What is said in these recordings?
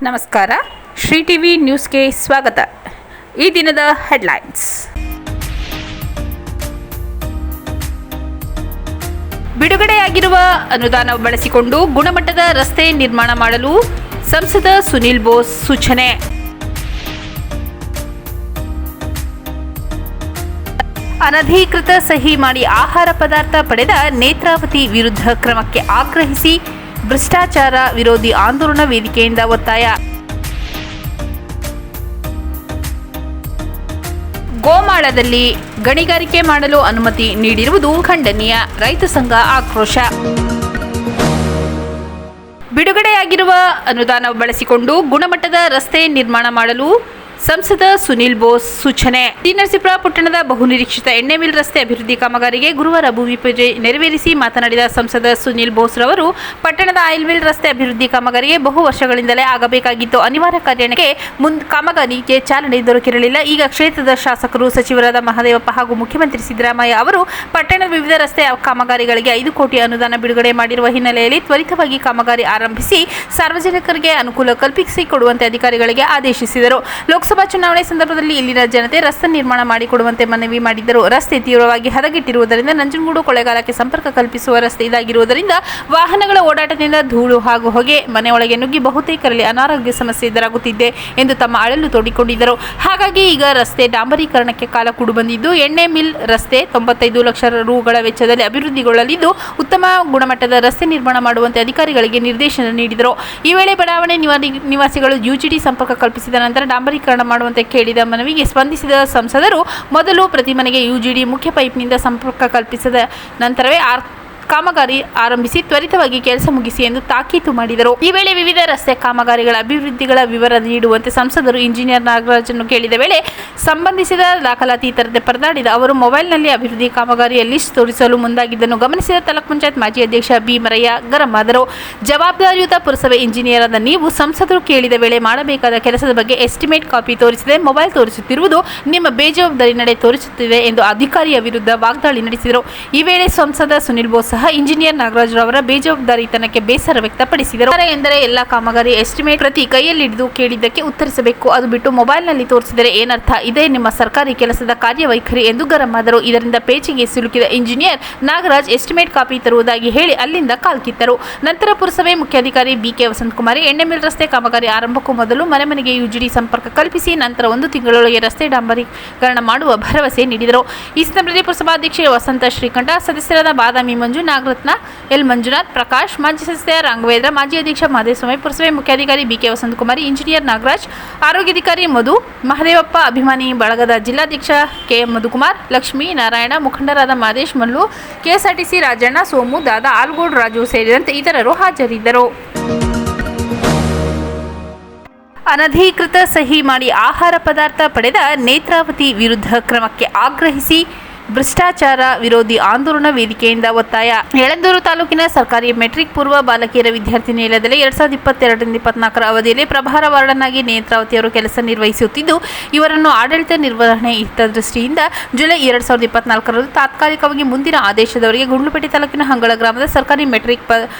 ನಮಸ್ಕಾರ. ಶ್ರೀ ಟಿವಿ ನ್ಯೂಸ್ಗೆ ಸ್ವಾಗತ. ಈ ದಿನದ ಹೆಡ್ಲೈನ್ಸ್. ಬಿಡುಗಡೆಯಾಗಿರುವ ಅನುದಾನ ಬಳಸಿಕೊಂಡು ಗುಣಮಟ್ಟದ ರಸ್ತೆ ನಿರ್ಮಾಣ ಮಾಡಲು ಸಂಸದ ಸುನಿಲ್ ಬೋಸ್ ಸೂಚನೆ. ಅನಧಿಕೃತ ಸಹಿ ಮಾಡಿ ಆಹಾರ ಪದಾರ್ಥ ಪಡೆದ ನೇತ್ರಾವತಿ ವಿರುದ್ಧ ಕ್ರಮಕ್ಕೆ ಆಗ್ರಹಿಸಿ ಭ್ರಷ್ಟಾಚಾರ ವಿರೋಧಿ ಆಂದೋಲನ ವೇದಿಕೆಯಿಂದ ಒತ್ತಾಯ. ಗೋಮಾಳದಲ್ಲಿ ಗಣಿಗಾರಿಕೆ ಮಾಡಲು ಅನುಮತಿ ನೀಡಿರುವುದು ಖಂಡನೀಯ, ರೈತ ಸಂಘ ಆಕ್ರೋಶ. ಬಿಡುಗಡೆಯಾಗಿರುವ ಅನುದಾನ ಬಳಸಿಕೊಂಡು ಗುಣಮಟ್ಟದ ರಸ್ತೆ ನಿರ್ಮಾಣ ಮಾಡಲು ಸಂಸದ ಸುನಿಲ್ ಬೋಸ್ ಸೂಚನೆ. ನರಸೀಪುರ ಪಟ್ಟಣದ ಬಹುನಿರೀಕ್ಷಿತ ಎಣ್ಣೆ ಮಿಲ್ ರಸ್ತೆ ಅಭಿವೃದ್ಧಿ ಕಾಮಗಾರಿಗೆ ಗುರುವಾರ ಭೂಮಿ ಪೂಜೆ ನೆರವೇರಿಸಿ ಮಾತನಾಡಿದ ಸಂಸದ ಸುನಿಲ್ ಬೋಸ್ ರವರು, ಪಟ್ಟಣದ ಆಯಿಲ್ ಮಿಲ್ ರಸ್ತೆ ಅಭಿವೃದ್ಧಿ ಕಾಮಗಾರಿಗೆ ಬಹು ವರ್ಷಗಳಿಂದಲೇ ಆಗಬೇಕಾಗಿತ್ತು. ಅನಿವಾರ್ಯ ಕಾರಣಕ್ಕೆ ಕಾಮಗಾರಿಗೆ ಚಾಲನೆ ದೊರಕಿರಲಿಲ್ಲ. ಈಗ ಕ್ಷೇತ್ರದ ಶಾಸಕರು, ಸಚಿವರಾದ ಮಹದೇವಪ್ಪ ಹಾಗೂ ಮುಖ್ಯಮಂತ್ರಿ ಸಿದ್ದರಾಮಯ್ಯ ಅವರು ಪಟ್ಟಣದ ವಿವಿಧ ರಸ್ತೆ ಕಾಮಗಾರಿಗಳಿಗೆ 5 ಕೋಟಿ ಅನುದಾನ ಬಿಡುಗಡೆ ಮಾಡಿರುವ ಹಿನ್ನೆಲೆಯಲ್ಲಿ ತ್ವರಿತವಾಗಿ ಕಾಮಗಾರಿ ಆರಂಭಿಸಿ ಸಾರ್ವಜನಿಕರಿಗೆ ಅನುಕೂಲ ಕಲ್ಪಿಸಿಕೊಡುವಂತೆ ಅಧಿಕಾರಿಗಳಿಗೆ ಆದೇಶಿಸಿದರು. ಲೋಕಸಭಾ ಚುನಾವಣೆ ಸಂದರ್ಭದಲ್ಲಿ ಇಲ್ಲಿನ ಜನತೆ ರಸ್ತೆ ನಿರ್ಮಾಣ ಮಾಡಿಕೊಡುವಂತೆ ಮನವಿ ಮಾಡಿದ್ದರು. ರಸ್ತೆ ತೀವ್ರವಾಗಿ ಹದಗೆಟ್ಟಿರುವುದರಿಂದ ನಂಜನಗೂಡು ಕೊಳ್ಳೇಗಾಲಕ್ಕೆ ಸಂಪರ್ಕ ಕಲ್ಪಿಸುವ ರಸ್ತೆ ಇದಾಗಿರುವುದರಿಂದ ವಾಹನಗಳ ಓಡಾಟದಿಂದ ಧೂಳು ಹಾಗೂ ಹೊಗೆ ಮನೆಯೊಳಗೆ ನುಗ್ಗಿ ಬಹುತೇಕರಲ್ಲಿ ಅನಾರೋಗ್ಯ ಸಮಸ್ಯೆ ಎದುರಾಗುತ್ತಿದೆ ಎಂದು ತಮ್ಮ ಅಳಲು ತೋಡಿಕೊಂಡಿದ್ದರು. ಹಾಗಾಗಿ ಈಗ ರಸ್ತೆ ಡಾಂಬರೀಕರಣಕ್ಕೆ ಕಾಲ ಕೂಡು ಬಂದಿದ್ದು, ಎಣ್ಣೆ ಮಿಲ್ ರಸ್ತೆ 95 ಲಕ್ಷ ರುಗಳ ವೆಚ್ಚದಲ್ಲಿ ಅಭಿವೃದ್ಧಿಗೊಳ್ಳಲಿದ್ದು, ಉತ್ತಮ ಗುಣಮಟ್ಟದ ರಸ್ತೆ ನಿರ್ಮಾಣ ಮಾಡುವಂತೆ ಅಧಿಕಾರಿಗಳಿಗೆ ನಿರ್ದೇಶನ ನೀಡಿದರು. ಈ ವೇಳೆ ಬಡಾವಣೆ ನಿವಾಸಿಗಳು ಯುಜಿಡಿ ಸಂಪರ್ಕ ಕಲ್ಪಿಸಿದ ನಂತರ ಡಾಂಬರೀಕರಣ ಮಾಡುವಂತೆ ಕೇಳಿದ ಮನವಿಗೆ ಸ್ಪಂದಿಸಿದ ಸಂಸದರು, ಮೊದಲು ಪ್ರತಿ ಮನೆಗೆ ಯುಜಿಡಿ ಮುಖ್ಯ ಪೈಪ್ನಿಂದ ಸಂಪರ್ಕ ಕಲ್ಪಿಸಿದ ನಂತರವೇ ಕಾಮಗಾರಿ ಆರಂಭಿಸಿ ತ್ವರಿತವಾಗಿ ಕೆಲಸ ಮುಗಿಸಿ ಎಂದು ತಾಕೀತು ಮಾಡಿದರು. ಈ ವೇಳೆ ವಿವಿಧ ರಸ್ತೆ ಕಾಮಗಾರಿಗಳ ಅಭಿವೃದ್ಧಿಗಳ ವಿವರ ನೀಡುವಂತೆ ಸಂಸದರು ಇಂಜಿನಿಯರ್ ನಾಗರಾಜನ್ನು ಕೇಳಿದ ವೇಳೆ ಸಂಬಂಧಿಸಿದ ದಾಖಲಾತಿ ತರದೆ ಪರದಾಡಿದ ಅವರು ಮೊಬೈಲ್ನಲ್ಲಿ ಅಭಿವೃದ್ಧಿ ಕಾಮಗಾರಿಯ ಲಿಸ್ಟ್ ತೋರಿಸಲು ಮುಂದಾಗಿದ್ದನ್ನು ಗಮನಿಸಿದ ತಾಲೂಕ್ ಪಂಚಾಯತ್ ಮಾಜಿ ಅಧ್ಯಕ್ಷ ಬಿ ಮರಯ್ಯ ಗರಂ ಆದರು. ಜವಾಬ್ದಾರಿಯುತ ಪುರಸಭೆ ಇಂಜಿನಿಯರ್ ಆದ ನೀವು ಸಂಸದರು ಕೇಳಿದ ವೇಳೆ ಮಾಡಬೇಕಾದ ಕೆಲಸದ ಬಗ್ಗೆ ಎಸ್ಟಿಮೇಟ್ ಕಾಪಿ ತೋರಿಸದೆ ಮೊಬೈಲ್ ತೋರಿಸುತ್ತಿರುವುದು ನಿಮ್ಮ ಬೇಜವಾಬ್ದಾರಿ ನಡೆ ತೋರಿಸುತ್ತಿದೆ ಎಂದು ಅಧಿಕಾರಿಯ ವಿರುದ್ಧ ವಾಗ್ದಾಳಿ ನಡೆಸಿದರು. ಈ ವೇಳೆ ಸಂಸದ ಸುನಿಲ್ ಬೋಸ್ ಸಹ ಇಂಜಿನಿಯರ್ ನಾಗರಾಜ್ ರವರ ಬೇಜವಾಬ್ದಾರಿತನಕ್ಕೆ ಬೇಸರ ವ್ಯಕ್ತಪಡಿಸಿದರು. ಎಂದರೆ ಎಲ್ಲ ಕಾಮಗಾರಿ ಎಸ್ಟಿಮೇಟ್ ಪ್ರತಿ ಕೈಯಲ್ಲಿ ಹಿಡಿದು ಕೇಳಿದ್ದಕ್ಕೆ ಉತ್ತರಿಸಬೇಕು, ಅದು ಬಿಟ್ಟು ಮೊಬೈಲ್ನಲ್ಲಿ ತೋರಿಸಿದರೆ ಏನರ್ಥ? ಇದೇ ನಿಮ್ಮ ಸರ್ಕಾರಿ ಕೆಲಸದ ಕಾರ್ಯವೈಖರಿ ಎಂದು ಗರಂ ಆದರು. ಇದರಿಂದ ಪೇಚಿಗೆ ಸಿಲುಕಿದ ಇಂಜಿನಿಯರ್ ನಾಗರಾಜ್ ಎಸ್ಟಿಮೇಟ್ ಕಾಪಿ ತರುವುದಾಗಿ ಹೇಳಿ ಅಲ್ಲಿಂದ ಕಾಲ್ಕಿತ್ತರು. ನಂತರ ಪುರಸಭೆ ಮುಖ್ಯಾಧಿಕಾರಿ ಬಿಕೆ ವಸಂತಕುಮಾರಿ ಎಣ್ಣೆ ಮಿಲ್ ರಸ್ತೆ ಕಾಮಗಾರಿ ಆರಂಭಕ್ಕೂ ಮೊದಲು ಮನೆ ಮನೆಗೆ ಯುಜಿಡಿ ಸಂಪರ್ಕ ಕಲ್ಪಿಸಿ ನಂತರ 1 ತಿಂಗಳೊಳಗೆ ರಸ್ತೆ ಡಾಂಬರೀಕರಣ ಮಾಡುವ ಭರವಸೆ ನೀಡಿದರು. ಈ ಸಂದರ್ಭದಲ್ಲಿ ಪುರಸಭಾಧ್ಯಕ್ಷೆ ವಸಂತ ಶ್ರೀಕಂಠ, ಸದಸ್ಯರಾದ ಬಾದಾಮಿ ಮಂಜು, ನಾಗರತ್ನ, ಎಲ್ ಮಂಜುನಾಥ್, ಪ್ರಕಾಶ್, ಮಾಜಿ ಸದಸ್ಯ ರಾಘವೇಂದ್ರ, ಮಾಜಿ ಅಧ್ಯಕ್ಷ ಮಹದೇವಸ್ವಾಮಿ, ಪುರಸಭೆ ಮುಖ್ಯಾಧಿಕಾರಿ ಬಿಕೆ ವಸಂತಕುಮಾರಿ, ಇಂಜಿನಿಯರ್ ನಾಗರಾಜ್, ಆರೋಗ್ಯಾಧಿಕಾರಿ ಮಧು, ಮಹದೇವಪ್ಪ, ಅಭಿಮಾನಿ ಬಳಗದ ಜಿಲ್ಲಾಧ್ಯಕ್ಷ ಕೆಎಂ ಮಧುಕುಮಾರ್, ಲಕ್ಷ್ಮೀ ನಾರಾಯಣ, ಮುಖಂಡರಾದ ಮಾದೇಶ್ ಮಲ್ಲು, ಕೆಎಸ್ಆರ್ಟಿಸಿ ರಾಜಣ್ಣ, ಸೋಮು, ದಾದಾ, ಆಲ್ಗೋಡ್ ರಾಜು ಸೇರಿದಂತೆ ಇತರರು ಹಾಜರಿದ್ದರು. ಅನಧಿಕೃತ ಸಹಿ ಮಾಡಿ ಆಹಾರ ಪದಾರ್ಥ ಪಡೆದ ನೇತ್ರಾವತಿ ವಿರುದ್ಧ ಕ್ರಮಕ್ಕೆ ಆಗ್ರಹಿಸಿ ಭ್ರಷ್ಟಾಚಾರ ವಿರೋಧಿ ಆಂದೋಲನ ವೇದಿಕೆಯಿಂದ ಒತ್ತಾಯ. ಯಳಂದೂರು ತಾಲೂಕಿನ ಸರ್ಕಾರಿ ಮೆಟ್ರಿಕ್ ಪೂರ್ವ ಬಾಲಕಿಯರ ವಿದ್ಯಾರ್ಥಿ ನಿಲಯದಲ್ಲಿ 2022-24 ಅವಧಿಯಲ್ಲಿ ಪ್ರಭಾರ ವಾರ್ಡನ್ ನೇತ್ರಾವತಿಯವರು ಕೆಲಸ ನಿರ್ವಹಿಸುತ್ತಿದ್ದು, ಇವರನ್ನು ಆಡಳಿತ ನಿರ್ವಹಣೆ ಹಿತದೃಷ್ಟಿಯಿಂದ ಜುಲೈ 2024 ತಾತ್ಕಾಲಿಕವಾಗಿ ಮುಂದಿನ ಆದೇಶದವರೆಗೆ ಗುಂಡ್ಲುಪೇಟೆ ತಾಲೂಕಿನ ಹಂಗಳ ಗ್ರಾಮದ ಸರ್ಕಾರಿ ಮೆಟ್ರಿಕ್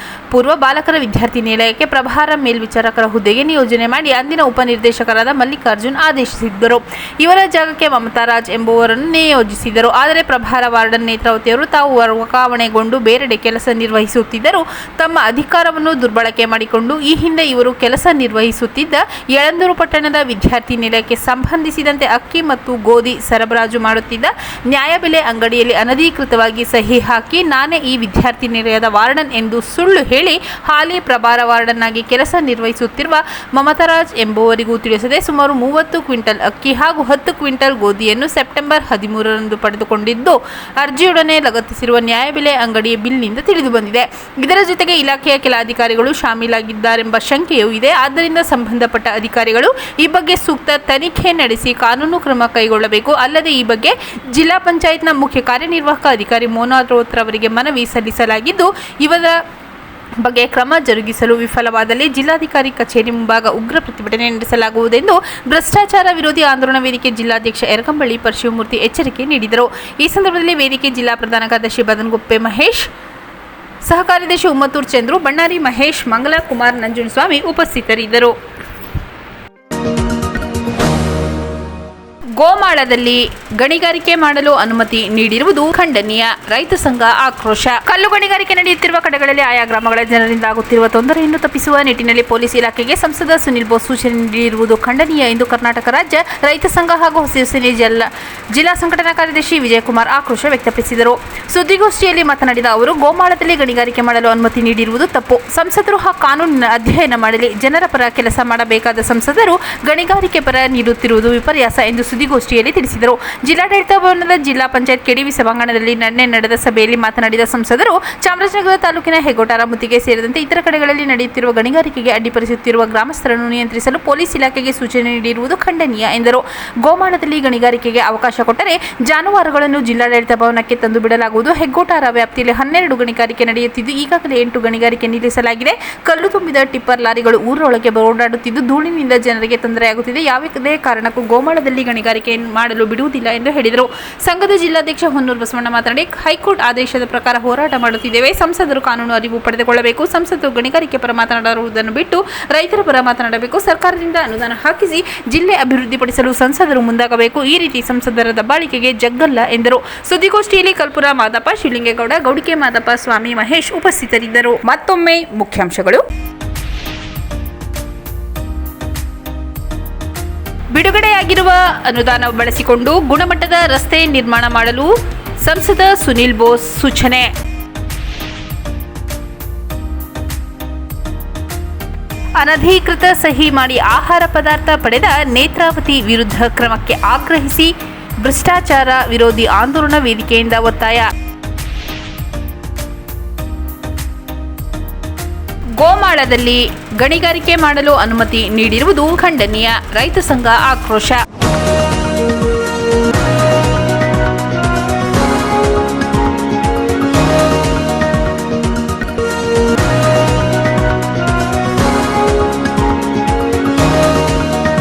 ಪೂರ್ವ ಬಾಲಕರ ವಿದ್ಯಾರ್ಥಿ ನಿಲಯಕ್ಕೆ ಪ್ರಭಾರ ಮೇಲ್ವಿಚಾರಕರ ಹುದ್ದೆಗೆ ನಿಯೋಜನೆ ಮಾಡಿ ಅಂದಿನ ಉಪನಿರ್ದೇಶಕರಾದ ಮಲ್ಲಿಕಾರ್ಜುನ್ ಆದೇಶಿಸಿದ್ದರು. ಇವರ ಜಾಗಕ್ಕೆ ಮಮತಾರಾಜ್ ಎಂಬುವರನ್ನು ನಿಯೋಜಿಸಿದರು. ಆದರೆ ಪ್ರಭಾರ ವಾರ್ಡನ್ ನೇತ್ರಾವತಿಯವರು ತಾವು ವರ್ಗಾವಣೆಗೊಂಡು ಬೇರೆಡೆ ಕೆಲಸ ನಿರ್ವಹಿಸುತ್ತಿದ್ದರು. ತಮ್ಮ ಅಧಿಕಾರವನ್ನು ದುರ್ಬಳಕೆ ಮಾಡಿಕೊಂಡು ಈ ಹಿಂದೆ ಇವರು ಕೆಲಸ ನಿರ್ವಹಿಸುತ್ತಿದ್ದ ಯಳಂದೂರು ಪಟ್ಟಣದ ವಿದ್ಯಾರ್ಥಿ ನಿಲಯಕ್ಕೆ ಸಂಬಂಧಿಸಿದಂತೆ ಅಕ್ಕಿ ಮತ್ತು ಗೋಧಿ ಸರಬರಾಜು ಮಾಡುತ್ತಿದ್ದ ನ್ಯಾಯಬೆಲೆ ಅಂಗಡಿಯಲ್ಲಿ ಅನಧಿಕೃತವಾಗಿ ಸಹಿ ಹಾಕಿ ನಾನೇ ಈ ವಿದ್ಯಾರ್ಥಿ ನಿಲಯದ ವಾರ್ಡನ್ ಎಂದು ಸುಳ್ಳು ಹೇಳಿ ಹಾಲಿ ಪ್ರಭಾರ ವಾರ್ಡನ್ ಆಗಿ ಕೆಲಸ ನಿರ್ವಹಿಸುತ್ತಿರುವ ಮಮತಾರಾಜ್ ಎಂಬುವರಿಗೂ ತಿಳಿಸದೆ ಸುಮಾರು 30 ಕ್ವಿಂಟಲ್ ಅಕ್ಕಿ ಹಾಗೂ 10 ಕ್ವಿಂಟಲ್ ಗೋಧಿಯನ್ನು ಸೆಪ್ಟೆಂಬರ್ 13ರಂದು ಪಡೆದುಕೊಂಡಿದ್ದು ಅರ್ಜಿಯೊಡನೆ ಲಗತ್ತಿಸಿರುವ ನ್ಯಾಯಬೆಲೆ ಅಂಗಡಿಯ ಬಿಲ್ನಿಂದ ತಿಳಿದು ಬಂದಿದೆ. ಇದರ ಜೊತೆಗೆ ಇಲಾಖೆಯ ಕೆಲ ಅಧಿಕಾರಿಗಳು ಶಾಮೀಲಾಗಿದ್ದಾರೆಂಬ ಶಂಕೆಯೂ ಇದೆ. ಆದ್ದರಿಂದ ಸಂಬಂಧಪಟ್ಟ ಅಧಿಕಾರಿಗಳು ಈ ಬಗ್ಗೆ ಸೂಕ್ತ ತನಿಖೆ ನಡೆಸಿ ಕಾನೂನು ಕ್ರಮ ಕೈಗೊಳ್ಳಬೇಕು. ಅಲ್ಲದೆ ಈ ಬಗ್ಗೆ ಜಿಲ್ಲಾ ಪಂಚಾಯತ್ನ ಮುಖ್ಯ ಕಾರ್ಯನಿರ್ವಾಹಕ ಅಧಿಕಾರಿ ಮೋನಾ ರೋತ್ ಅವರಿಗೆ ಮನವಿ ಸಲ್ಲಿಸಲಾಗಿದ್ದು, ಇವರ ಬಗ್ಗೆ ಕ್ರಮ ಜರುಗಿಸಲು ವಿಫಲವಾದಲ್ಲಿ ಜಿಲ್ಲಾಧಿಕಾರಿ ಕಚೇರಿ ಮುಂಭಾಗ ಉಗ್ರ ಪ್ರತಿಭಟನೆ ನಡೆಸಲಾಗುವುದೆಂದು ಭ್ರಷ್ಟಾಚಾರ ವಿರೋಧಿ ಆಂದೋಲನ ವೇದಿಕೆ ಜಿಲ್ಲಾಧ್ಯಕ್ಷ ಯರಕಂಬಳ್ಳಿ ಪರಶಿವಮೂರ್ತಿ ಎಚ್ಚರಿಕೆ ನೀಡಿದರು. ಈ ಸಂದರ್ಭದಲ್ಲಿ ವೇದಿಕೆ ಜಿಲ್ಲಾ ಪ್ರಧಾನ ಕಾರ್ಯದರ್ಶಿ ಬದನಗುಪ್ಪೆ ಮಹೇಶ್, ಸಹ ಕಾರ್ಯದರ್ಶಿ ಉಮ್ಮತ್ತೂರು ಚಂದ್ರು, ಬಣ್ಣಾರಿ ಮಹೇಶ್, ಮಂಗಲ ಕುಮಾರ್, ನಂಜುಂಡಸ್ವಾಮಿ ಉಪಸ್ಥಿತರಿದ್ದರು. ಗೋಮಾಳದಲ್ಲಿ ಗಣಿಗಾರಿಕೆ ಮಾಡಲು ಅನುಮತಿ ನೀಡಿರುವುದು ಖಂಡನೀಯ. ರೈತ ಸಂಘ ಆಕ್ರೋಶ. ಕಲ್ಲು ಗಣಿಗಾರಿಕೆ ನಡೆಯುತ್ತಿರುವ ಕಡೆಗಳಲ್ಲಿ ಆಯಾ ಗ್ರಾಮಗಳ ಜನರಿಂದ ಆಗುತ್ತಿರುವ ತೊಂದರೆಯನ್ನು ತಪ್ಪಿಸುವ ನಿಟ್ಟಿನಲ್ಲಿ ಪೊಲೀಸ್ ಇಲಾಖೆಗೆ ಸಂಸದ ಸುನಿಲ್ ಬೋಸ್ ಸೂಚನೆ ನೀಡಿರುವುದು ಖಂಡನೀಯ ಎಂದು ಕರ್ನಾಟಕ ರಾಜ್ಯ ರೈತ ಸಂಘ ಹಾಗೂ ಹಸಿರು ಸೇನೆ ಜಿಲ್ಲಾ ಸಂಘಟನಾ ಕಾರ್ಯದರ್ಶಿ ವಿಜಯಕುಮಾರ್ ಆಕ್ರೋಶ ವ್ಯಕ್ತಪಡಿಸಿದರು. ಸುದ್ದಿಗೋಷ್ಠಿಯಲ್ಲಿ ಮಾತನಾಡಿದ ಅವರು, ಗೋಮಾಳದಲ್ಲಿ ಗಣಿಗಾರಿಕೆ ಮಾಡಲು ಅನುಮತಿ ನೀಡಿರುವುದು ತಪ್ಪು. ಸಂಸದರು ಕಾನೂನಿನ ಅಧ್ಯಯನ ಮಾಡಲಿ. ಜನರ ಪರ ಕೆಲಸ ಮಾಡಬೇಕಾದ ಸಂಸದರು ಗಣಿಗಾರಿಕೆ ಪರ ನೀಡುತ್ತಿರುವುದು ವಿಪರ್ಯಾಸ ಎಂದು ಸುದ್ದಿಗೋಷ್ಠಿಯಲ್ಲಿ ತಿಳಿಸಿದರು. ಜಿಲ್ಲಾಡಳಿತ ಭವನದ ಜಿಲ್ಲಾ ಪಂಚಾಯತ್ ಕೆಡಿವಿ ಸಭಾಂಗಣದಲ್ಲಿ ನಿನ್ನೆ ನಡೆದ ಸಭೆಯಲ್ಲಿ ಮಾತನಾಡಿದ ಸಂಸದರು, ಚಾಮರಾಜನಗರ ತಾಲೂಕಿನ ಹೆಗ್ಗೋಟಾರ ಮುತ್ತಿಗೆ ಸೇರಿದಂತೆ ಇತರ ಕಡೆಗಳಲ್ಲಿ ನಡೆಯುತ್ತಿರುವ ಗಣಿಗಾರಿಕೆಗೆ ಅಡ್ಡಿಪಡಿಸುತ್ತಿರುವ ಗ್ರಾಮಸ್ಥರನ್ನು ನಿಯಂತ್ರಿಸಲು ಪೊಲೀಸ್ ಇಲಾಖೆಗೆ ಸೂಚನೆ ನೀಡಿರುವುದು ಖಂಡನೀಯ ಎಂದರು. ಗೋಮಾಳದಲ್ಲಿ ಗಣಿಗಾರಿಕೆಗೆ ಅವಕಾಶ ಕೊಟ್ಟರೆ ಜಾನುವಾರುಗಳನ್ನು ಜಿಲ್ಲಾಡಳಿತ ಭವನಕ್ಕೆ ತಂದು ಬಿಡಲಾಗುವುದು. ಹೆಗ್ಗೋಟಾರ ವ್ಯಾಪ್ತಿಯಲ್ಲಿ 12 ಗಣಿಗಾರಿಕೆ ನಡೆಯುತ್ತಿದ್ದು ಈಗಾಗಲೇ 8 ಗಣಿಗಾರಿಕೆ ನಿಲ್ಲಿಸಲಾಗಿದೆ. ಕಲ್ಲು ತುಂಬಿದ ಟಿಪ್ಪರ್ ಲಾರಿಗಳು ಊರೊಳಗೆ ಓಡಾಡುತ್ತಿದ್ದು ಧೂಳಿನಿಂದ ಜನರಿಗೆ ತೊಂದರೆಯಾಗುತ್ತಿದೆ. ಯಾವುದೇ ಕಾರಣಕ್ಕೂ ಗೋಮಾಳದಲ್ಲಿ ಗಣಿಗಾರಿಕೆ ಮಾಡಲು ಬಿಡುವುದಿಲ್ಲ ಎಂದು ಹೇಳಿದರು. ಸಂಘದ ಜಿಲ್ಲಾಧ್ಯಕ್ಷ ಹೊನ್ನೂರು ಬಸವಣ್ಣ ಮಾತನಾಡಿ, ಹೈಕೋರ್ಟ್ ಆದೇಶದ ಪ್ರಕಾರ ಹೋರಾಟ ಮಾಡುತ್ತಿದ್ದೇವೆ. ಸಂಸದರು ಕಾನೂನು ಅರಿವು ಪಡೆದುಕೊಳ್ಳಬೇಕು. ಸಂಸದರು ಗಣಿಗಾರಿಕೆ ಪರ ಮಾತನಾಡುವುದನ್ನು ಬಿಟ್ಟು ರೈತರ ಪರ ಮಾತನಾಡಬೇಕು. ಸರ್ಕಾರದಿಂದ ಅನುದಾನ ಹಾಕಿಸಿ ಜಿಲ್ಲೆ ಅಭಿವೃದ್ಧಿಪಡಿಸಲು ಸಂಸದರು ಮುಂದಾಗಬೇಕು. ಈ ರೀತಿ ಸಂಸದರ ದಬ್ಬಾಳಿಕೆಗೆ ಜಗ್ಗಲ್ಲ ಎಂದರು. ಸುದ್ದಿಗೋಷ್ಠಿಯಲ್ಲಿ ಕಲ್ಪುರ ಮಾದಪ್ಪ, ಶಿವಲಿಂಗೇಗೌಡ, ಗೌಡಿಕೆ ಮಾದಪ್ಪ, ಸ್ವಾಮಿ ಮಹೇಶ್ ಉಪಸ್ಥಿತರಿದ್ದರು. ಮತ್ತೊಮ್ಮೆ ಮುಖ್ಯಾಂಶಗಳು. ಬಿಡುಗಡೆಯಾಗಿರುವ ಅನುದಾನ ಬಳಸಿಕೊಂಡು ಗುಣಮಟ್ಟದ ರಸ್ತೆ ನಿರ್ಮಾಣ ಮಾಡಲು ಸಂಸದ ಸುನಿಲ್ ಬೋಸ್ ಸೂಚನೆ. ಅನಧಿಕೃತ ಸಹಿ ಮಾಡಿ ಆಹಾರ ಪದಾರ್ಥ ಪಡೆದ ನೇತ್ರಾವತಿ ವಿರುದ್ಧ ಕ್ರಮಕ್ಕೆ ಆಗ್ರಹಿಸಿ ಭ್ರಷ್ಟಾಚಾರ ವಿರೋಧಿ ಆಂದೋಲನ ವೇದಿಕೆಯಿಂದ ಒತ್ತಾಯ. ಗೋಮಾಳದಲ್ಲಿ ಗಣಿಗಾರಿಕೆ ಮಾಡಲು ಅನುಮತಿ ನೀಡಿರುವುದು ಖಂಡನೀಯ. ರೈತ ಸಂಘ ಆಕ್ರೋಶ.